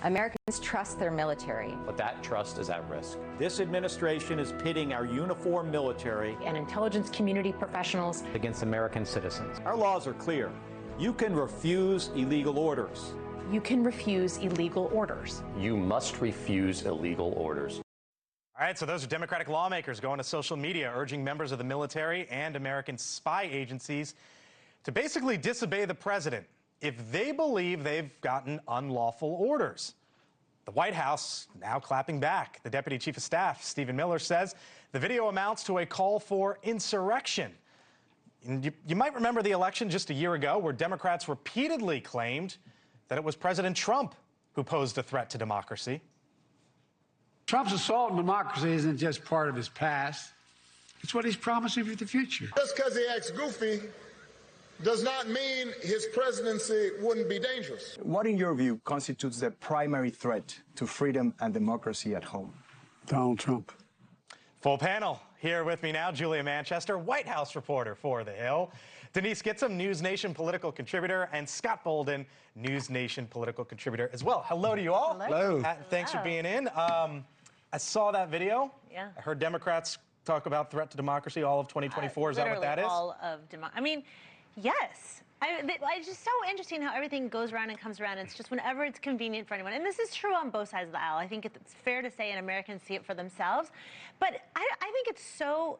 Americans trust their military. But that trust is at risk. This administration is pitting our uniformed military And intelligence community professionals Against American citizens. Our laws are clear. You can refuse illegal orders. You can refuse illegal orders. You must refuse illegal orders. All right, so those are Democratic lawmakers going to social media urging members of the military and American spy agencies to basically disobey the president if they believe they've gotten unlawful orders. The White House now clapping back. The Deputy Chief of Staff, Stephen Miller, says the video amounts to a call for insurrection. And you might remember the election just a year ago where Democrats repeatedly claimed that it was President Trump who posed a threat to democracy. Trump's assault on democracy isn't just part of his past. It's what he's promising for the future. Just because he acts goofy does not mean his presidency wouldn't be dangerous. What, in your view, constitutes the primary threat to freedom and democracy at home? Donald Trump. Full panel. Here with me now, Julia Manchester, White House reporter for The Hill, Denise Gitsham, NewsNation political contributor, and Scott Bolden, NewsNation political contributor as well. Hello to you all. Hello. Thanks for being in. I saw that video. Yeah. I heard Democrats talk about threat to democracy all of 2024. Is that what that is? All of I mean, yes. It's just so interesting how everything goes around and comes around. It's just whenever it's convenient for anyone. And this is true on both sides of the aisle. I think it's fair to say, and Americans see it for themselves. But I think it's so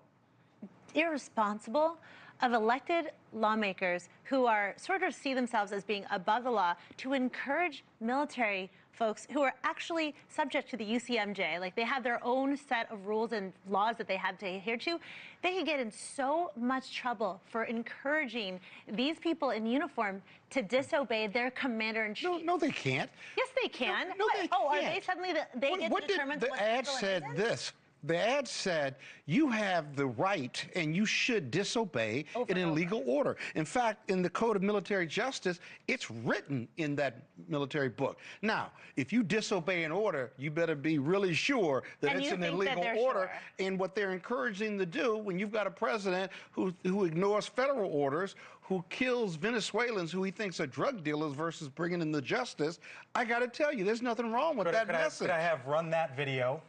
irresponsible of elected lawmakers who are sort of see themselves as being above the law to encourage military folks who are actually subject to the UCMJ, like they have their own set of rules and laws that they have to adhere to. They could get in so much trouble for encouraging these people in uniform to disobey their commander-in-chief. No, they can't. Yes, they can. No, they can't. Are they suddenly they get to determine the ad said this. The ad said you have the right and you should disobey an illegal order. In fact, in the Code of Military Justice, it's written in that military book. Now, if you disobey an order, you better be really sure that it's an illegal order. Sure. And what they're encouraging to do when you've got a president who ignores federal orders, who kills Venezuelans who he thinks are drug dealers versus bringing them to justice, I got to tell you, there's nothing wrong with that message. Could I have run that video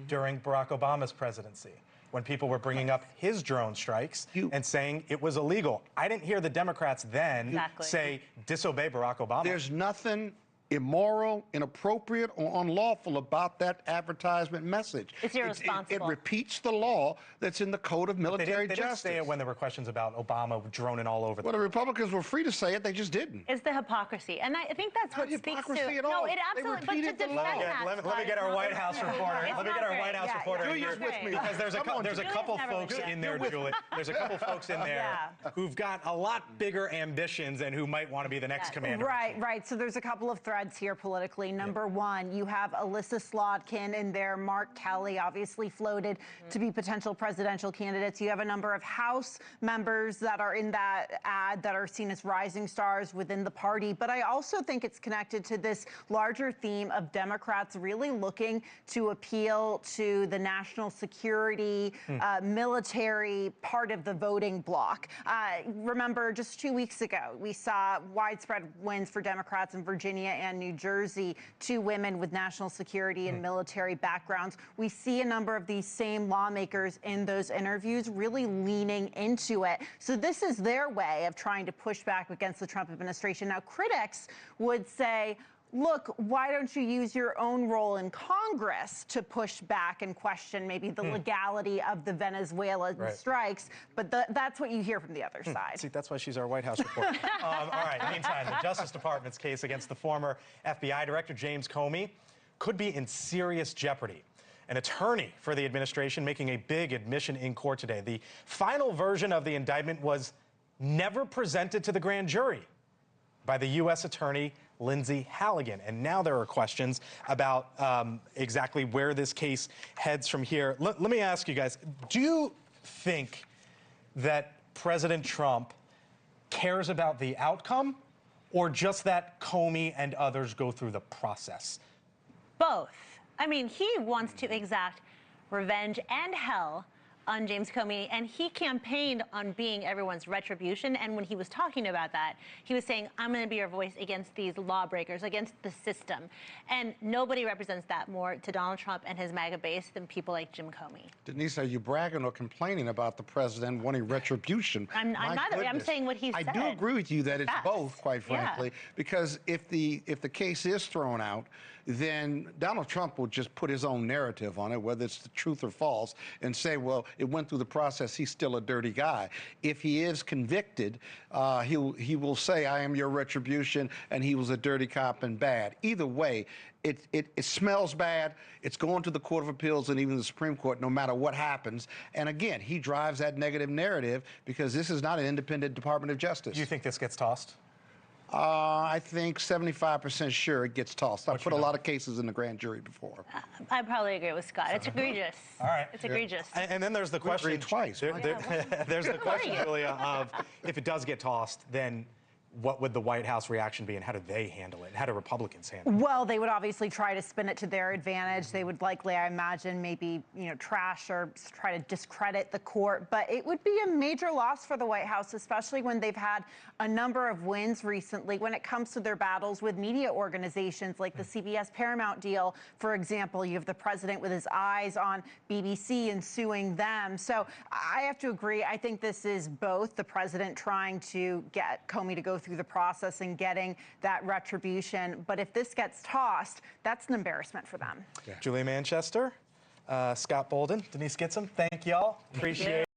during Barack Obama's presidency, when people were bringing up his drone strikes and saying it was illegal? I didn't hear the Democrats then say disobey Barack Obama. There's nothing immoral, inappropriate, or unlawful about that advertisement message. It's irresponsible. It repeats the law that's in the Code of Military Justice. They didn't say it when there were questions about Obama droning all over. Well, the Republicans were free to say it, they just didn't. It's the hypocrisy, and I think that's what speaks to. At all. No, it absolutely. But to defend that, let me get our White House reporter. Let me get our White House reporter here, because there's a couple folks in there, Julie. There's a couple folks in there who've got a lot bigger ambitions and who might want to be the next commander. Right. So there's a couple of threads here politically. Number one, you have Alyssa Slotkin in there. Mark Kelly obviously floated to be potential presidential candidates. You have a number of House members that are in that ad that are seen as rising stars within the party. But I also think it's connected to this larger theme of Democrats really looking to appeal to the national security, military part of the voting bloc. Remember, just 2 weeks ago, we saw widespread wins for Democrats in Virginia and New Jersey, two women with national security and military backgrounds. We see a number of these same lawmakers in those interviews really leaning into it. So this is their way of trying to push back against the Trump administration. Now, critics would say, look, why don't you use your own role in Congress to push back and question maybe the legality of the Venezuela strikes? But that's what you hear from the other side. See, that's why she's our White House reporter. All right, meantime, the Justice Department's case against the former FBI Director James Comey could be in serious jeopardy. An attorney for the administration making a big admission in court today. The final version of the indictment was never presented to the grand jury by the U.S. Attorney Lindsay Halligan. And now there are questions about exactly where this case heads from here. Let me ask you guys, do you think that President Trump cares about the outcome, or just that Comey and others go through the process? Both. I mean, he wants to exact revenge and hell on James Comey, and he campaigned on being everyone's retribution. And when he was talking about that, he was saying, I'm going to be your voice against these lawbreakers, against the system. And nobody represents that more to Donald Trump and his MAGA base than people like Jim Comey. Denise, are you bragging or complaining about the president wanting retribution? I'm not. I'm saying what he said. I do agree with you that it's Facts. both, quite frankly, because if the case is thrown out, then Donald Trump will just put his own narrative on it, whether it's the truth or false, and say, well, it went through the process, he's still a dirty guy. If he is convicted, he will say, I am your retribution, and he was a dirty cop and bad. Either way, it smells bad. It's going to the Court of Appeals and even the Supreme Court, no matter what happens. And again, he drives that negative narrative because this is not an independent Department of Justice. Do you think this gets tossed? I think 75% sure it gets tossed. I've put a lot of cases in the grand jury before. I probably agree with Scott. It's egregious. All right. It's egregious. And then there's the question. Agreed twice. There's the question, Julia, of if it does get tossed, then what would the White House reaction be, and how do they handle it, and how do Republicans handle it? Well, they would obviously try to spin it to their advantage. They would likely, I imagine, maybe, trash or try to discredit the court. But it would be a major loss for the White House, especially when they've had a number of wins recently when it comes to their battles with media organizations like the CBS Paramount deal. For example, you have the president with his eyes on BBC and suing them. So I have to agree. I think this is both the president trying to get Comey to go through the process and getting that retribution. But if this gets tossed, that's an embarrassment for them. Julia Manchester, Scott Bolden, Denise Gitsham, thank y'all. Appreciate it.